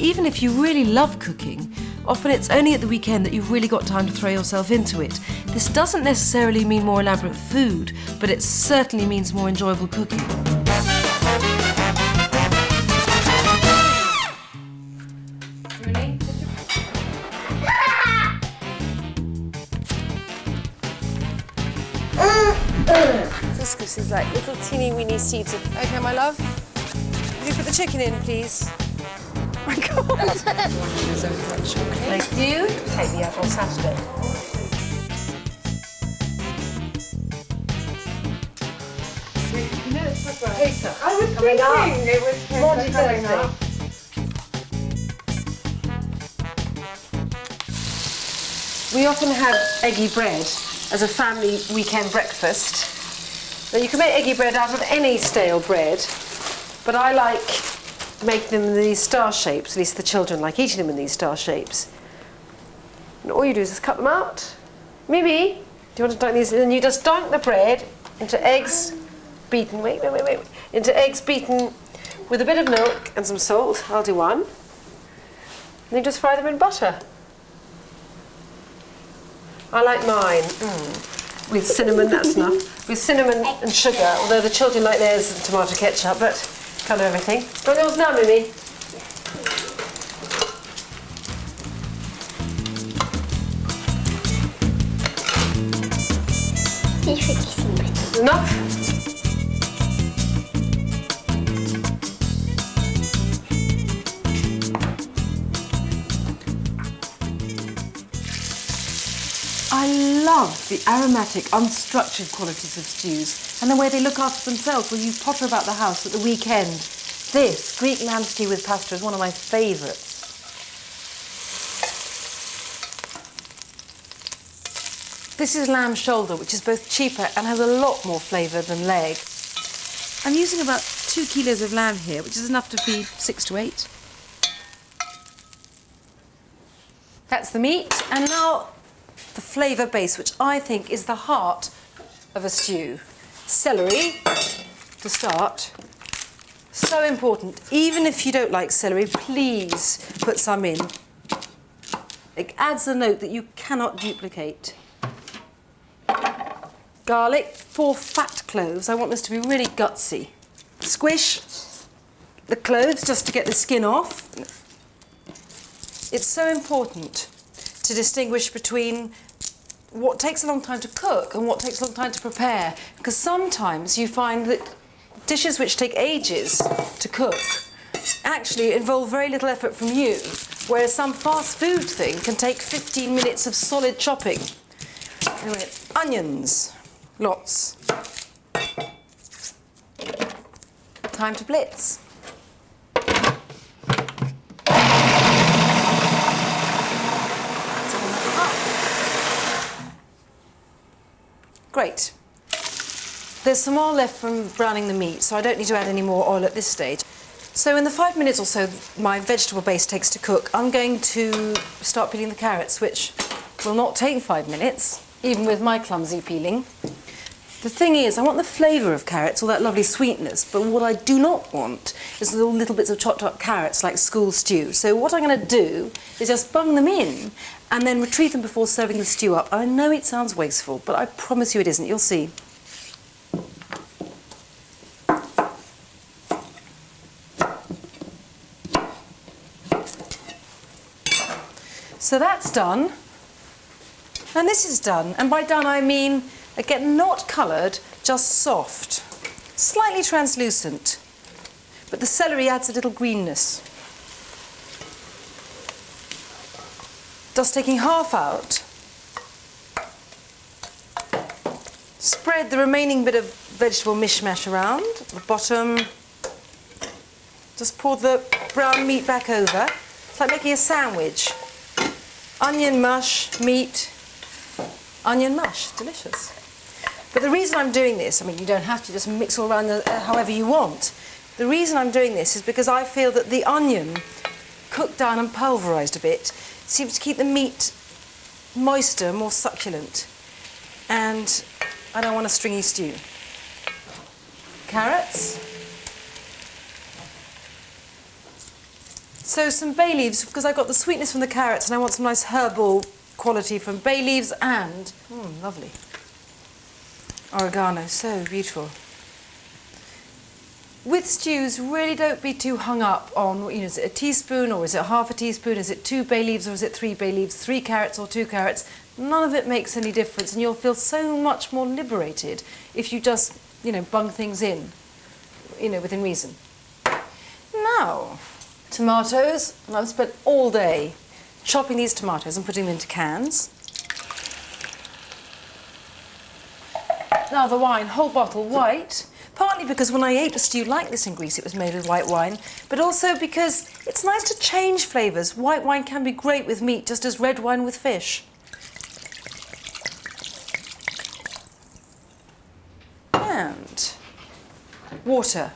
even if you really love cooking, often it's only at the weekend that you've really got time to throw yourself into it. This doesn't necessarily mean more elaborate food, but it certainly means more enjoyable cooking. This is like little teeny weeny seeds of... OK, my love. Will you put the chicken in, please? Oh my God. Thank you. Take me out on Saturday. I was thinking it was coming up. We often have eggy bread as a family weekend breakfast. Now, you can make eggy bread out of any stale bread, but I like making them in these star shapes. At least the children like eating them in these star shapes. And all you do is just cut them out. Mimi, do you want to dunk these? And then you just dunk the bread into eggs beaten. Wait. Into eggs beaten with a bit of milk and some salt. I'll do one. And you just fry them in butter. I like mine with cinnamon, that's enough. With cinnamon and sugar, although the children like theirs and tomato ketchup, but kind of everything. Got yours now, Mimi? Enough? I love the aromatic, unstructured qualities of stews and the way they look after themselves when you potter about the house at the weekend. This Greek lamb stew with pasta is one of my favourites. This is lamb shoulder, which is both cheaper and has a lot more flavour than leg. I'm using about 2 kilos of lamb here, which is enough to feed 6 to 8. That's the meat, and now the flavour base, which I think is the heart of a stew. Celery, to start. So important. Even if you don't like celery, please put some in. It adds a note that you cannot duplicate. Garlic, 4 fat cloves. I want this to be really gutsy. Squish the cloves just to get the skin off. It's so important to distinguish between what takes a long time to cook and what takes a long time to prepare, because sometimes you find that dishes which take ages to cook actually involve very little effort from you, whereas some fast food thing can take 15 minutes of solid chopping. Anyway, onions, lots. Time to blitz. Great. There's some oil left from browning the meat, so I don't need to add any more oil at this stage. So in the 5 minutes or so my vegetable base takes to cook, I'm going to start peeling the carrots, which will not take 5 minutes, even with my clumsy peeling. The thing is, I want the flavour of carrots, all that lovely sweetness, but what I do not want is all little bits of chopped up carrots like school stew. So what I'm going to do is just bung them in and then retrieve them before serving the stew up. I know it sounds wasteful, but I promise you it isn't. You'll see. So that's done, and this is done. And by done, I mean, again, not coloured, just soft, slightly translucent. But the celery adds a little greenness. Just taking half out, spread the remaining bit of vegetable mishmash around at the bottom. Just pour the brown meat back over. It's like making a sandwich. Onion mush, meat, onion mush, delicious. But the reason I'm doing this, I mean, you don't have to just mix all around however you want. The reason I'm doing this is because I feel that the onion, cooked down and pulverised a bit, seems to keep the meat moister, more succulent. And I don't want a stringy stew. Carrots. So some bay leaves, because I got the sweetness from the carrots and I want some nice herbal quality from bay leaves and, lovely, oregano, so beautiful. With stews, really don't be too hung up on, is it a teaspoon or is it half a teaspoon? Is it 2 bay leaves or is it 3 bay leaves? 3 carrots or 2 carrots? None of it makes any difference, and you'll feel so much more liberated if you just, bung things in, within reason. Now, tomatoes, and I've spent all day chopping these tomatoes and putting them into cans. Now the wine, whole bottle white, partly because when I ate a stew like this in Greece it was made with white wine, but also because it's nice to change flavours. White wine can be great with meat, just as red wine with fish. And water.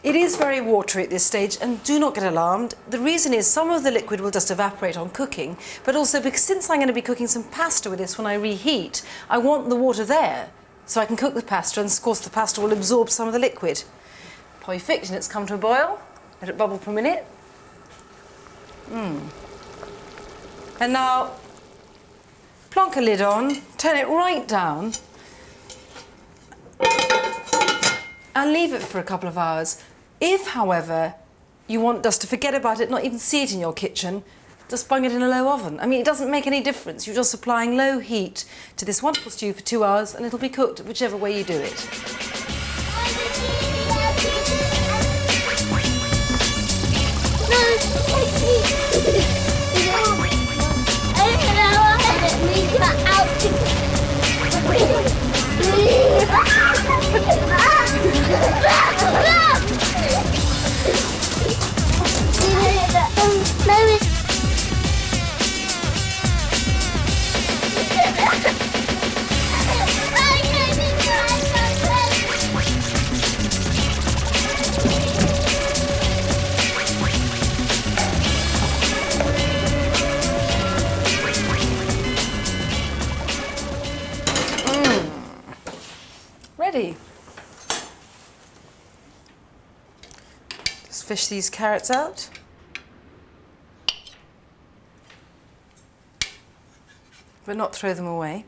It is very watery at this stage, and do not get alarmed. The reason is some of the liquid will just evaporate on cooking, but also because since I'm going to be cooking some pasta with this when I reheat, I want the water there so I can cook the pasta, and of course the pasta will absorb some of the liquid. Perfect, and it's come to a boil. Let it bubble for a minute. And now plonk a lid on, turn it right down, and leave it for a couple of hours. If, however, you want just to forget about it, not even see it in your kitchen, just bung it in a low oven. I mean, it doesn't make any difference. You're just applying low heat to this wonderful stew for 2 hours, and it'll be cooked whichever way you do it. Ready. Just fish these carrots out. But not throw them away.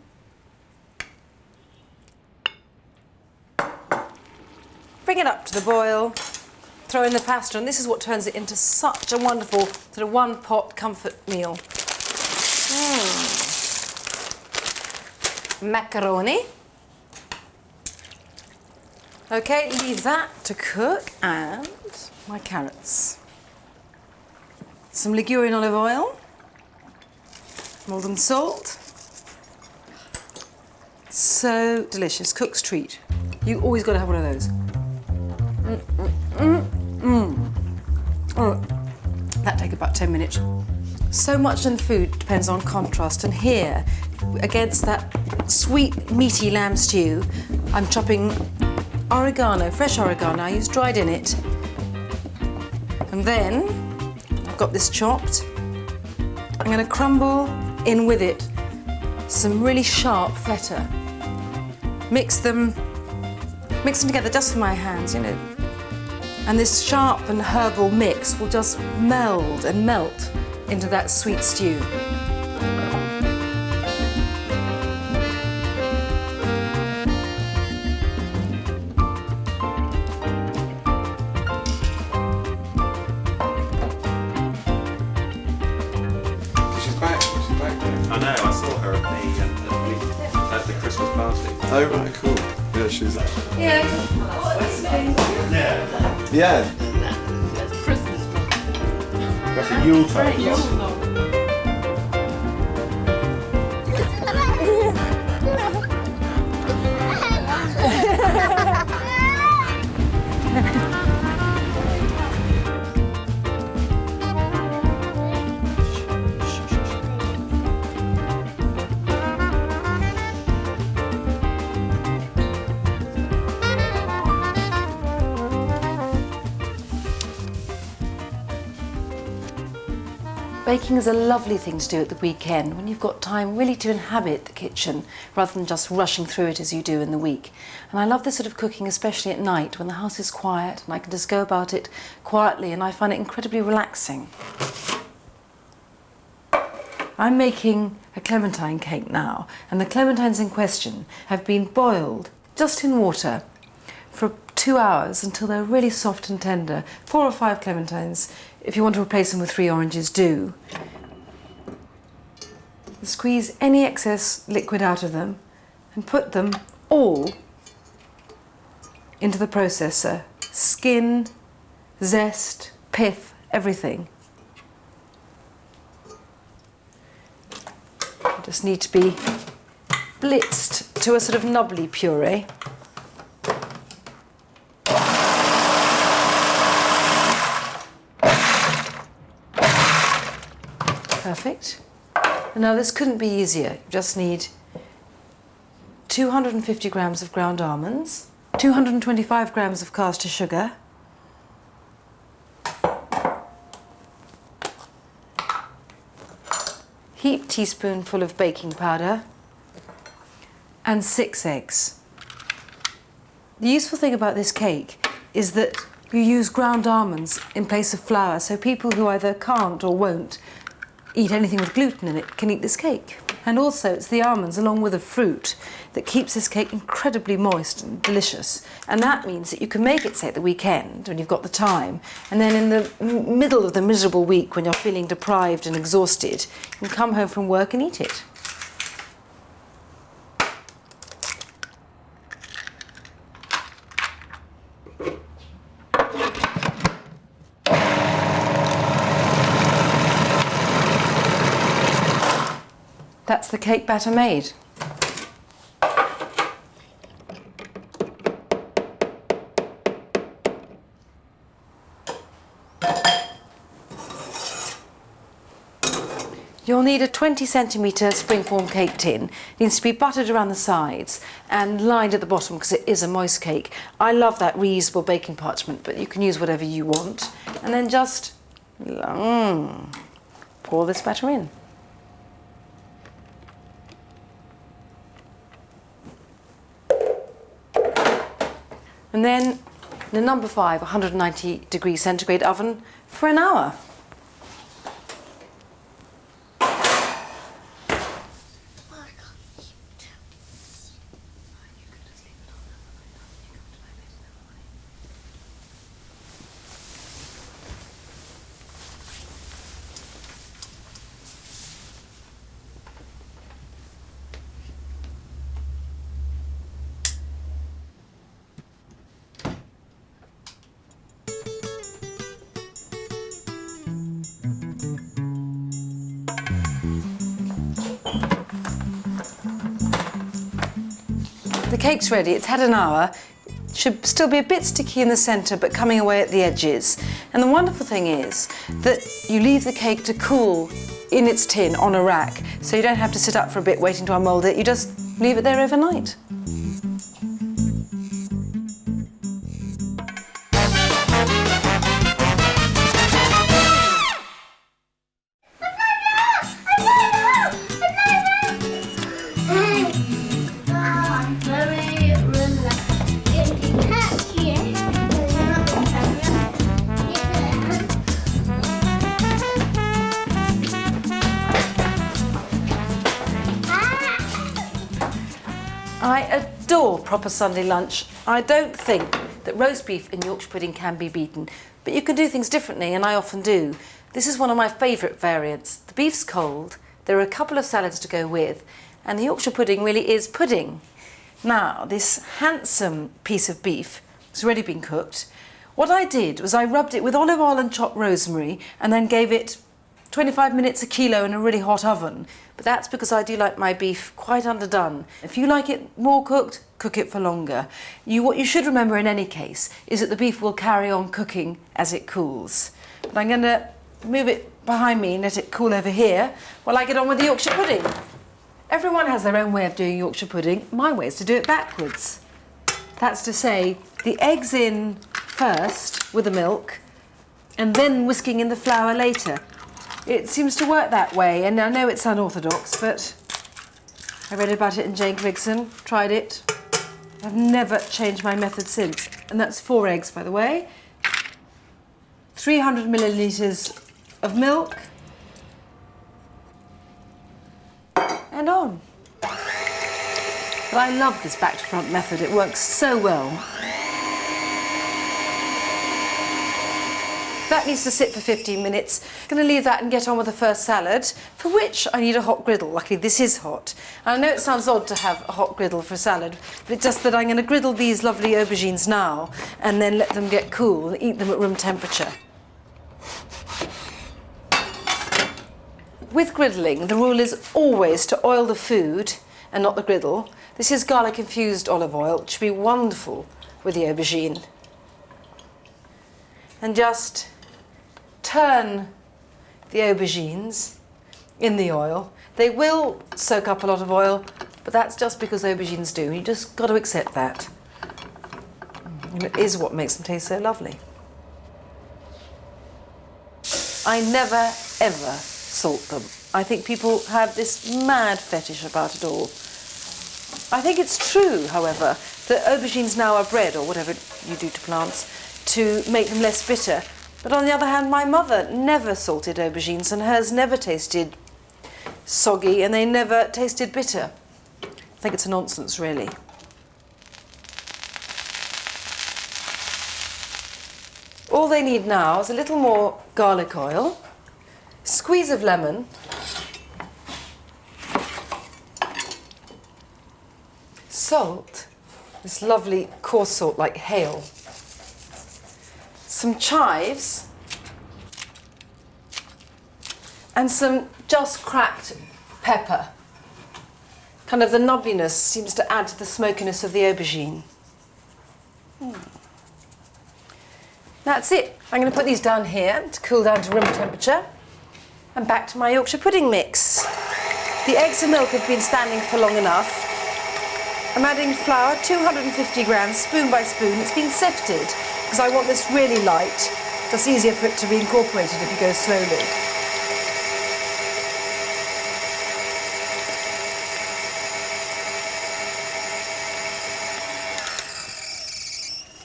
Bring it up to the boil, throw in the pasta, and this is what turns it into such a wonderful sort of one-pot comfort meal. Macaroni. Okay, leave that to cook, and my carrots. Some Ligurian olive oil, Maldon salt. So delicious, cook's treat. You always got to have one of those. Oh, that take about 10 minutes. So much in food depends on contrast, and here, against that sweet, meaty lamb stew, I'm chopping oregano, fresh oregano. I use dried in it. And then I've got this chopped. I'm going to crumble in with it some really sharp feta. Mix them together just with my hands, And this sharp and herbal mix will just meld and melt into that sweet stew. I know, I saw her at the Christmas party. Oh, right, cool. Yeah, she's... Yeah. Yeah. That's Christmas. That's a Yuletide one. Baking is a lovely thing to do at the weekend when you've got time really to inhabit the kitchen rather than just rushing through it as you do in the week. And I love this sort of cooking, especially at night when the house is quiet and I can just go about it quietly, and I find it incredibly relaxing. I'm making a clementine cake now, and the clementines in question have been boiled just in water for 2 hours until they're really soft and tender. 4 or 5 clementines. If you want to replace them with 3 oranges, do. Squeeze any excess liquid out of them and put them all into the processor. Skin, zest, pith, everything. You just need to be blitzed to a sort of nubbly puree. Perfect. And now this couldn't be easier. You just need 250 grams of ground almonds, 225 grams of caster sugar, heaped teaspoonful of baking powder, and 6 eggs. The useful thing about this cake is that you use ground almonds in place of flour, so people who either can't or won't eat anything with gluten in it can eat this cake. And also it's the almonds along with the fruit that keeps this cake incredibly moist and delicious. And that means that you can make it, say, at the weekend when you've got the time, and then in the middle of the miserable week when you're feeling deprived and exhausted, you can come home from work and eat it. That's the cake batter made. You'll need a 20cm springform cake tin. It needs to be buttered around the sides and lined at the bottom because it is a moist cake. I love that reusable baking parchment, but you can use whatever you want. And then just pour this batter in. And then in a number 5, 190 degrees centigrade oven for an hour. The cake's ready, it's had an hour. Should still be a bit sticky in the centre but coming away at the edges. And the wonderful thing is that you leave the cake to cool in its tin on a rack, so you don't have to sit up for a bit waiting to unmould it, you just leave it there overnight. I adore proper Sunday lunch. I don't think that roast beef and Yorkshire pudding can be beaten, but you can do things differently, and I often do. This is one of my favourite variants. The beef's cold, there are a couple of salads to go with, and the Yorkshire pudding really is pudding. Now, this handsome piece of beef has already been cooked. What I did was I rubbed it with olive oil and chopped rosemary and then gave it 25 minutes a kilo in a really hot oven. But that's because I do like my beef quite underdone. If you like it more cooked, cook it for longer. What you should remember in any case is that the beef will carry on cooking as it cools. But I'm going to move it behind me and let it cool over here while I get on with the Yorkshire pudding. Everyone has their own way of doing Yorkshire pudding. My way is to do it backwards. That's to say, the eggs in first with the milk and then whisking in the flour later. it seems to work that way, and I know it's unorthodox, but I read about it in Jane Grigson, tried it. I've never changed my method since. And that's 4 eggs, by the way. 300 millilitres of milk. And on. But I love this back to front method. It works so well. That needs to sit for 15 minutes. I'm going to leave that and get on with the first salad, for which I need a hot griddle. Luckily, this is hot. And I know it sounds odd to have a hot griddle for a salad, but it's just that I'm going to griddle these lovely aubergines now and then let them get cool and eat them at room temperature. With griddling, the rule is always to oil the food and not the griddle. This is garlic-infused olive oil, which would be wonderful with the aubergine. And just turn the aubergines in the oil. They will soak up a lot of oil, but that's just because aubergines do. You just got to accept that. And it is what makes them taste so lovely. I never, ever salt them. I think people have this mad fetish about it all. I think it's true, however, that aubergines now are bred, or whatever you do to plants, to make them less bitter. But on the other hand, my mother never salted aubergines, and hers never tasted soggy, and they never tasted bitter. I think it's a nonsense, really. All they need now is a little more garlic oil, squeeze of lemon, salt, this lovely coarse salt like hail, some chives, and some just cracked pepper. Kind of the nubbiness seems to add to the smokiness of the aubergine. That's it. I'm going to put these down here to cool down to room temperature. And back to my Yorkshire pudding mix. The eggs and milk have been standing for long enough. I'm adding flour, 250 grams, spoon by spoon. It's been sifted because I want this really light. It's easier for it to be incorporated if you go slowly.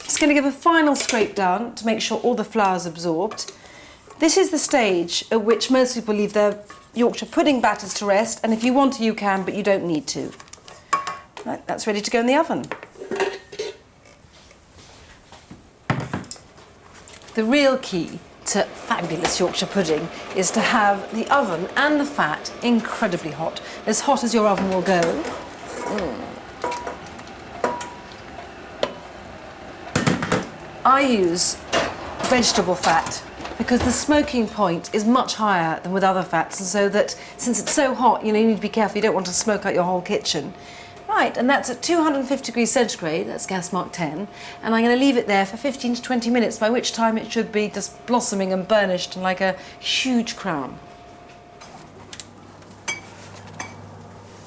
Just going to give a final scrape down to make sure all the flour's absorbed. This is the stage at which most people leave their Yorkshire pudding batters to rest, and if you want to, you can, but you don't need to. Right, that's ready to go in the oven. The real key to fabulous Yorkshire pudding is to have the oven and the fat incredibly hot, as hot as your oven will go. I use vegetable fat because the smoking point is much higher than with other fats, and so that since it's so hot, you need to be careful. You don't want to smoke out your whole kitchen. Right, and that's at 250 degrees centigrade, that's gas mark 10, and I'm going to leave it there for 15 to 20 minutes, by which time it should be just blossoming and burnished and like a huge crown.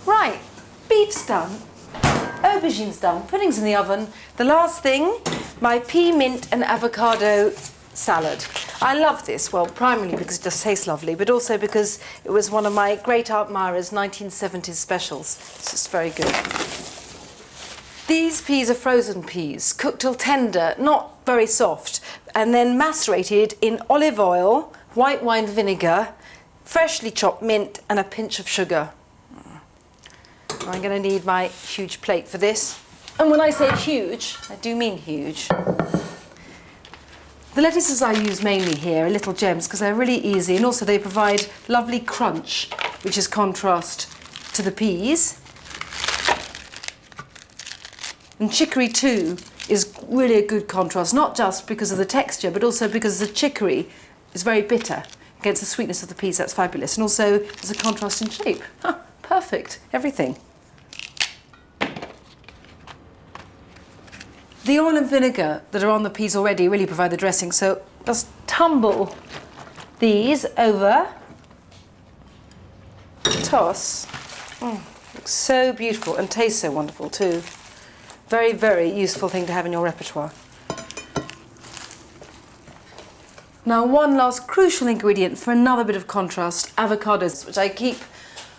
Right, beef's done, aubergine's done, pudding's in the oven. The last thing, my pea, mint and avocado salad. I love this, well, primarily because it just tastes lovely, but also because it was one of my great Aunt Myra's 1970s specials. It's just very good. These peas are frozen peas, cooked till tender, not very soft, and then macerated in olive oil, white wine vinegar, freshly chopped mint and a pinch of sugar. I'm going to need my huge plate for this. And when I say huge, I do mean huge. The lettuces I use mainly here are little gems because they're really easy, and also they provide lovely crunch, which is contrast to the peas. And chicory too is really a good contrast, not just because of the texture, but also because the chicory is very bitter against the sweetness of the peas. That's fabulous. And also there's a contrast in shape. Perfect, everything. The oil and vinegar that are on the peas already really provide the dressing, so just tumble these over, toss. Looks so beautiful and tastes so wonderful too. Very, very useful thing to have in your repertoire. Now, one last crucial ingredient for another bit of contrast, avocados, which I keep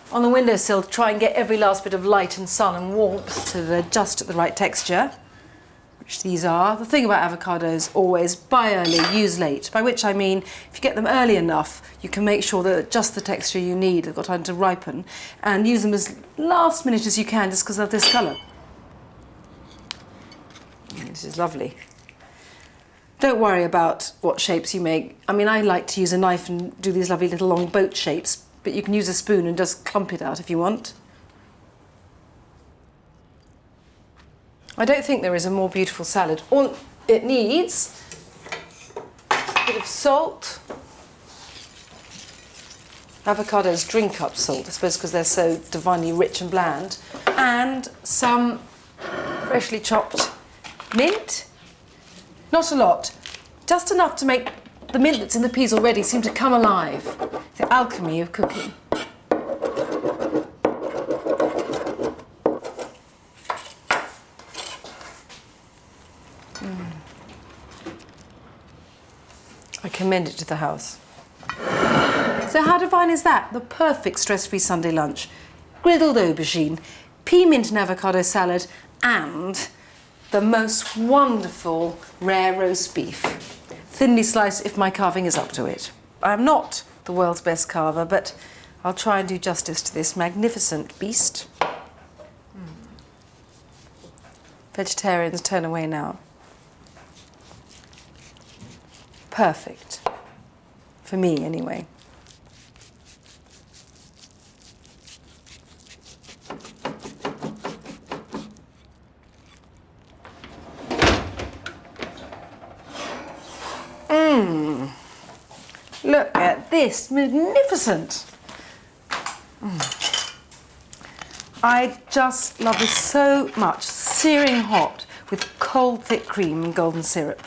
on the windowsill to try and get every last bit of light and sun and warmth to just at the right texture, which these are. The thing about avocados, always buy early, use late, by which I mean if you get them early enough, you can make sure that just the texture you need, they've got time to ripen, and use them as last minute as you can just because of this colour. This is lovely. Don't worry about what shapes you make. I mean, I like to use a knife and do these lovely little long boat shapes, but you can use a spoon and just clump it out if you want. I don't think there is a more beautiful salad. All it needs, a bit of salt. Avocados drink up salt, I suppose because they're so divinely rich and bland. And some freshly chopped mint. Not a lot, just enough to make the mint that's in the peas already seem to come alive. The alchemy of cooking. I commend it to the house. So how divine is that? The perfect stress-free Sunday lunch. Griddled aubergine, pea mint and avocado salad, and the most wonderful rare roast beef. Thinly sliced if my carving is up to it. I'm not the world's best carver, but I'll try and do justice to this magnificent beast. Vegetarians turn away now. Perfect. For me, anyway. Look at this, magnificent. I just love this so much. Searing hot with cold, thick cream and golden syrup.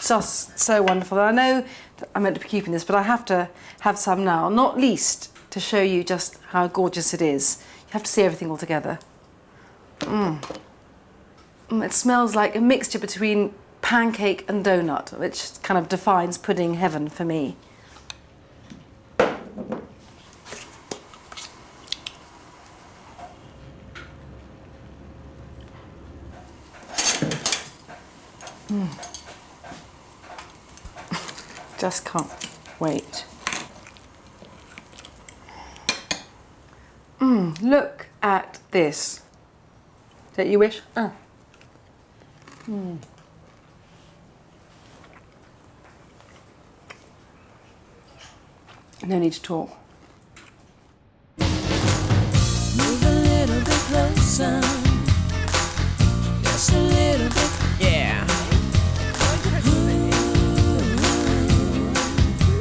Just so wonderful. And I know that I'm meant to be keeping this, but I have to have some now, not least to show you just how gorgeous it is. You have to see everything all together. It smells like a mixture between pancake and donut, which kind of defines pudding heaven for me. Just can't wait. Look at this. Don't you wish? No need to talk. Move a little bit closer. Just a little bit. Yeah.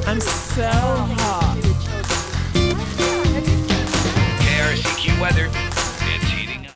I'm so hot. KRCQ weather.